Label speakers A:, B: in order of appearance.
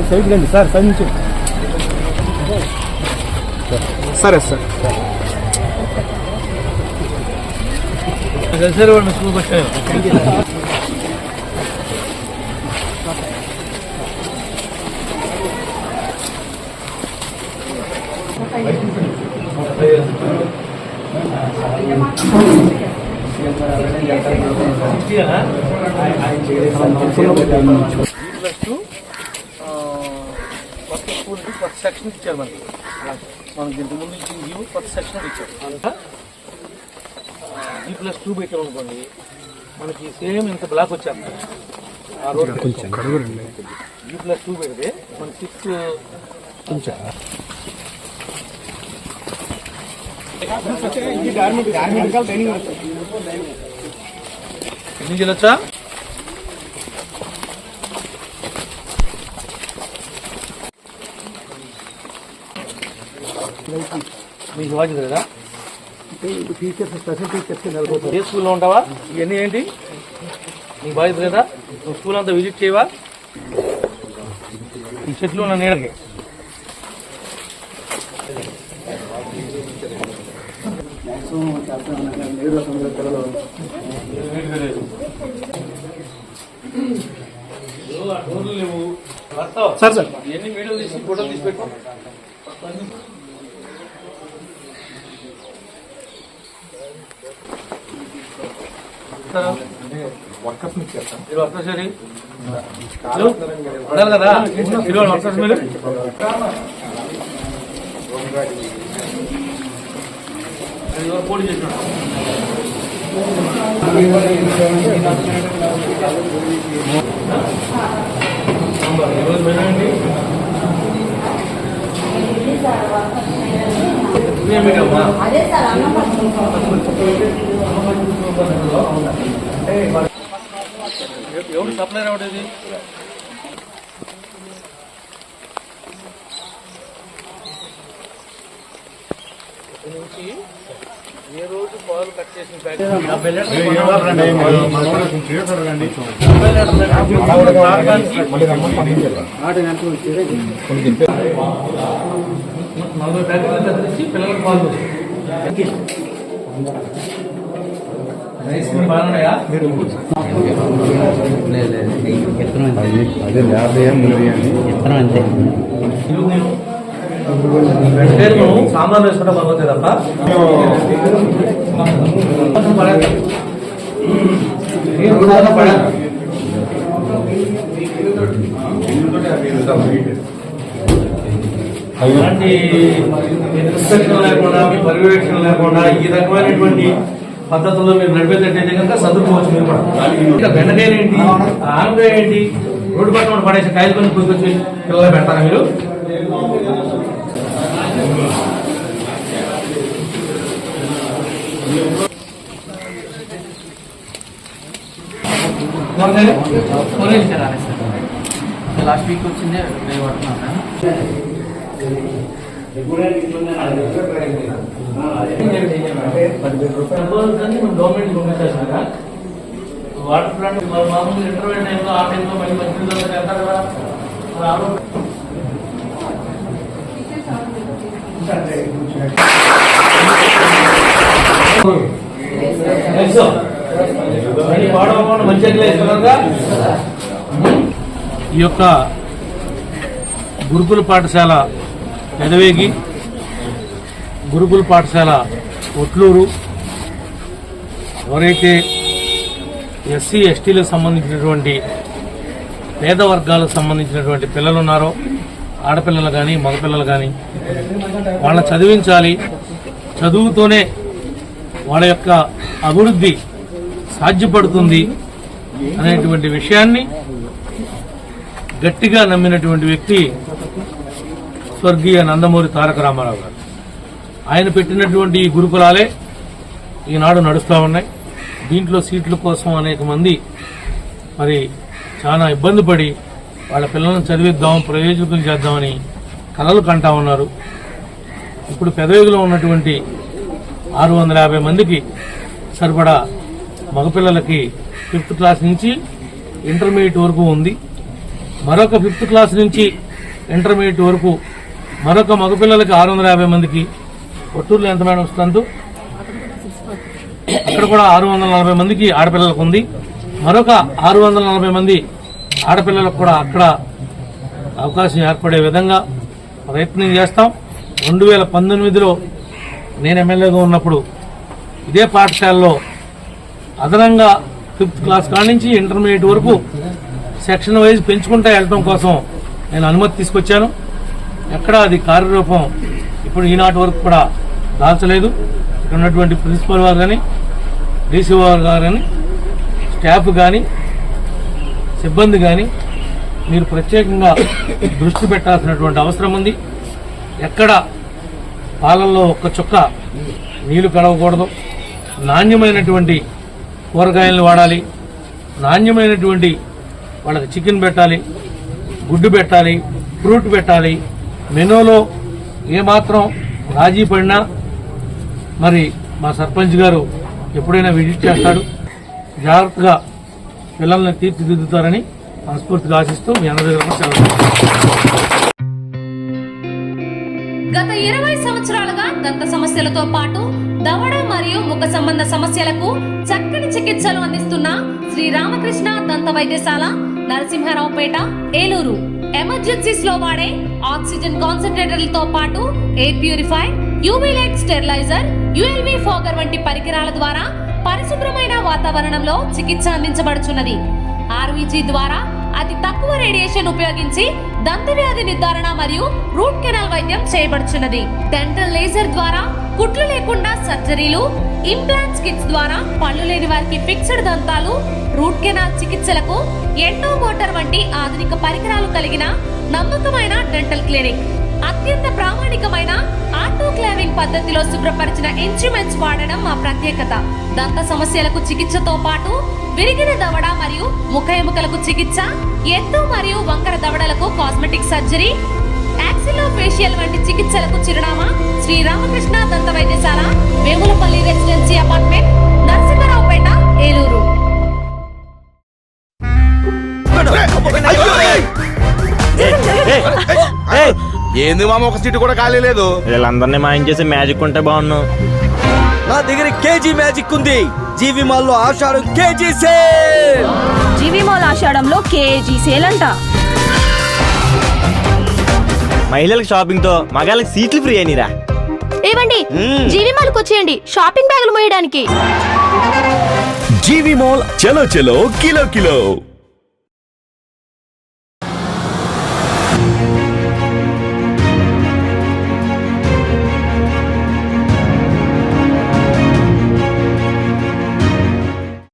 A: Side రండి sir, side నుంచి. సరే సార్.
B: సరే వాళ్ళు స్కూల్కి వచ్చారు. కొత్త స్కూల్కి కొత్త సెక్షన్ ఇచ్చారు మనకి ఇంతకు ముందు ఇచ్చిన జీవో కొత్త సెక్షన్ ఇచ్చారు. G+2 పెట్టాం అనుకోండి, మనకి సేమ్ ఇంత బ్లాక్ వచ్చారు. ఆ రోడ్ G+2 పెడితే మన 6 ఎన్ని చేయొచ్చా? మీకు బాధ్యత కదా,
A: టీచర్స్ స్పెషల్ టీచర్స్
B: ఏ స్కూల్లో ఉంటావా? ఇవన్నీ ఏంటి నీకు బాధ్యత కదా? నువ్వు స్కూల్ అంతా విజిట్ చేయవా? ఈ చెట్లు ఉన్న నీడకి లేవు
A: సార్. సార్
B: ఇవన్నీ వీడియోలు తీసి ఫోటోలు తీసి పెట్టు.
A: వర్కర్స్ ఇచ్చేస్తాం.
B: మీరు వర్కర్స్ ఉండాలి కదా, మీరు వర్కర్స్ మీరు పోటీ చేసినాడు. ఈరోజు మేడండి ఎవరు సప్లైర్ అవడేది? నుంచి ఏ రోజు పాలు కట్ చేసిన నలభై ప్యాకెట్లు తగ్గించి పిల్లలకు పాలు బాగున్నాయా?
A: అదే 50 అంతే.
B: సాంబార్ వేసుకుంటే బాగుంటుంది తప్ప అలాంటి ఇన్స్పెక్షన్ లేకుండా, మీ పర్యవేక్షణ లేకుండా ఈ రకమైనటువంటి పద్ధతుల్లో మీరు నడిపేటట్టయితే కనుక చదువుకోవచ్చు. మీరు కూడా బెండకాయలు ఏంటి, ఆనకాయ ఏంటి, రోడ్డు పక్కన పడేసి కాయలు కొని కూర్చొచ్చి పిల్లలు పెడతారా మీరు?
C: లాస్ట్ వీక్ వచ్చిందే పడుతున్నాను.
B: గవర్నమెంట్ పంపించేసాక వాటర్ ప్లాంట్ మామూలు ఇంటర్వ్యూ టైంలో ఆ టైంలో మళ్ళీ మంచి వెళ్తారు కదా. ఈ యొక్క గురుకుల పాఠశాల ఎదవేగి, గురుకుల పాఠశాల ఒట్లూరు, ఎవరైతే ఎస్సీ ఎస్టీలకు సంబంధించినటువంటి పేద వర్గాలకు సంబంధించినటువంటి పిల్లలు ఉన్నారో, ఆడపిల్లలు కానీ మగపిల్లలు కానీ, వాళ్ళని చదివించాలి. చదువుతోనే వాళ్ళ యొక్క అభివృద్ధి సాధ్యపడుతుంది అనేటువంటి విషయాన్ని గట్టిగా నమ్మినటువంటి వ్యక్తి స్వర్గీయ నందమూరి తారక రామారావు గారు. ఆయన పెట్టినటువంటి ఈ గురుకులాలే ఈనాడు నడుస్తూ ఉన్నాయి. దీంట్లో సీట్ల కోసం అనేక మంది మరి చాలా ఇబ్బంది పడి వాళ్ళ పిల్లలను చదివిద్దాం, ప్రయోజకులు చేద్దామని కలలు కంటా ఉన్నారు. ఇప్పుడు పెదవేగులో ఉన్నటువంటి 650 మందికి సరిపడా మగపిల్లలకి 5th క్లాస్ నుంచి ఇంటర్మీడియట్ వరకు ఉంది. మరొక 5th క్లాస్ నుంచి ఇంటర్మీడియట్ వరకు మరొక మగపిల్లలకి 650 మందికి. కొట్టూరులో ఎంత మేడం స్ట్రెంత్? అక్కడ కూడా 640 మందికి ఆడపిల్లలకు ఉంది. మరొక 640 మంది ఆడపిల్లలకు కూడా అక్కడ అవకాశం ఏర్పడే విధంగా ప్రయత్నం చేస్తాం. 2019లో నేను ఎమ్మెల్యేగా ఉన్నప్పుడు ఇదే పాఠశాలలో అదనంగా 5th క్లాస్ కాడి నుంచి ఇంటర్మీడియట్ వరకు సెక్షన్ వైజ్ పెంచుకుంటూ వెళ్ళటం కోసం నేను అనుమతి తీసుకొచ్చాను. ఎక్కడ అది కార్యరూపం ఇప్పుడు ఈనాటి వరకు కూడా దాల్చలేదు. ఇక్కడ ఉన్నటువంటి ప్రిన్సిపల్ వారు కానీ, డీసీ వారు కానీ, స్టాఫ్ కానీ, సిబ్బంది కానీ మీరు ప్రత్యేకంగా దృష్టి పెట్టాల్సినటువంటి అవసరం ఉంది. ఎక్కడ పాలల్లో ఒక్క చుక్క నీళ్లు కలవకూడదు. నాణ్యమైనటువంటి కూరగాయలను వాడాలి. నాణ్యమైనటువంటి వాళ్ళకి చికెన్ పెట్టాలి, గుడ్డు పెట్టాలి, ఫ్రూట్ పెట్టాలి. మెనూలో ఏమాత్రం రాజీ పడినా మరి మా సర్పంచ్ గారు ఎప్పుడైనా విజిట్ చేస్తాడు. జాగ్రత్తగా పిల్లల్ని తీర్చిదిద్దుతారని మనస్ఫూర్తిగా ఆశిస్తూ మీ అందరి దగ్గర సెలవు.
D: గత 20 సంవత్సరాలుగా దంత సమస్యలతో పాటు దవడ మరియు ముఖ సంబంధ సమస్యలకు చక్కని చికిత్సలు అందిస్తున్న శ్రీ రామకృష్ణ దంత వైద్యశాల, నరసింహారావుపేట, ఏలూరు. ఎమర్జెన్సీస్ లో వాడే ఆక్సిజన్ కాన్సంట్రేటర్లతో పాటు air purifier, UV light steriliser, ULV fogger వంటి పరికరాల ద్వారా పరిశుభ్రమైన వాతావరణంలో చికిత్స అందించబడుచున్నది. ఆర్వీజీ ద్వారా అతి తక్కువ రేడియేషన్ ఉపయోగించి దంత వ్యాధి నిర్ధారణ మరియు రూట్ కెనాల్ వైద్యం చేయబడుచున్నది. డెంటల్ లేజర్ ద్వారా కుట్లు లేకుండా సర్జరీలు, ఇంప్లాంట్స్ కిట్స్ ద్వారా పళ్ళు లేని వారికి ఫిక్స్డ్ దంతాలు, రూట్ కెనాల్ చికిత్సలకు ఎండో మోటార్ వంటి ఆధునిక పరికరాలు కలిగిన నమ్మకమైన డెంటల్ క్లినిక్. అత్యంత ప్రామాణికమైన ఆటోక్లావింగ్ పద్ధతిలో శుభ్రపరిచిన ఇన్స్ట్రుమెంట్స్ వాడడం మా ప్రత్యేకత. దంత సమస్యలకు చికిత్సతో పాటు విరిగిన దవడ మరియు ముఖ ఎముకలకు చికిత్స, ఎత్తు మరియు వంకర దవడలకు కాస్మెటిక్ సర్జరీ, యాక్సిలోఫేషియల్ వంటి చికిత్సలకు చిరునామా శ్రీ రామకృష్ణ దంత వైద్యశాల, వేములపల్లి రెసిడెన్సీ అపార్ట్మెంట్, నరసింహారావుపేట, ఏలూరు.
E: ఏంది మామ, ఒక సీటు కూడా ఖాళీ లేదు.
F: వీళ్ళందరినీ మాయం చేసి మ్యాజిక్ ఉంటే బాగున్నావు.
G: నా దగ్గర కేజీ మ్యాజిక్ ఉంది. జీవి మాల్లో ఆషాఢం కేజీ సేల్.
H: జీవి మాల్ ఆషాఢంలో కేజీ సేల్ అంట.
F: మహిళలకు షాపింగ్ తో మగాళ్ళకి సీట్లు ఫ్రీ అయినరా.
H: ఏవండి, జీవి మాల్కి వచ్చేయండి షాపింగ్ బ్యాగులు మోయడానికి.
I: జీవి మాల్ చలో చలో కిలో కిలో.